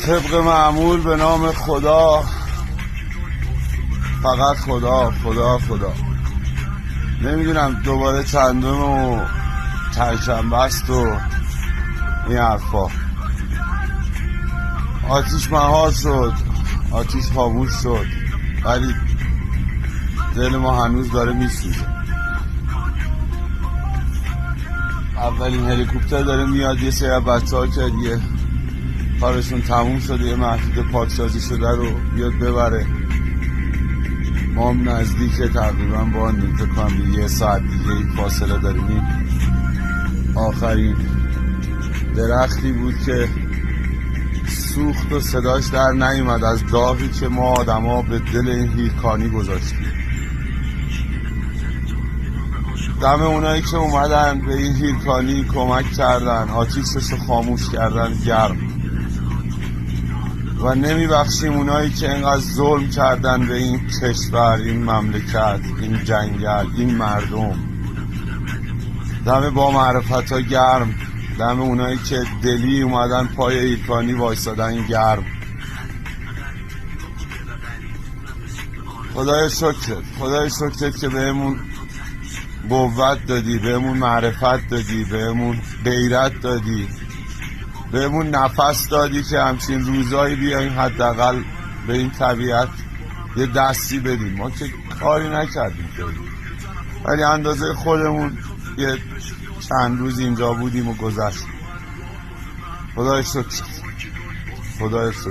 طبق معمول به نام خدا، فقط خدا خدا خدا. نمیدونم دوباره چندم و چندشنبه است و این حرفا. آتیش مهار شد، آتیش خاموش شد، ولی دل ما هنوز داره میسوزه. اولین هلیکوپتر داره میاد، یه سری بچه ها که دیگه کارشون تموم شده، یه محدود پاکسازی شده رو بیاد ببره. ما هم نزدیک تقریبا باندیم، فکر کنم یه ساعت دیگه فاصله داریم. آخرین درختی بود که سوخت و صداش در نیومد از داغی که ما آدما به دل این هیرکانی گذاشتیم. دم اونایی که اومدن به این هیرکانی کمک کردن، آتیشش رو خاموش کردن گرم. و نمیبخشیم اونایی که اینقدر ظلم کردن به این کشور، این مملکت، این جنگل، این مردم. دم با معرفت ها گرم، دم اونایی که دلی اومدن پای هیرکانی وایسادن گرم. خدای شکرت، خدای شکرت که بهمون قوت دادی، بهمون معرفت دادی، بهمون غیرت دادی، بهمون نفس دادی که همچین روزایی بیاییم حداقل به این طبیعت یه دستی بدیم. ما که کاری نکردیم ولی اندازه خودمون یه چند روز اینجا بودیم و گذشت. خدای شکر، خدای شکر.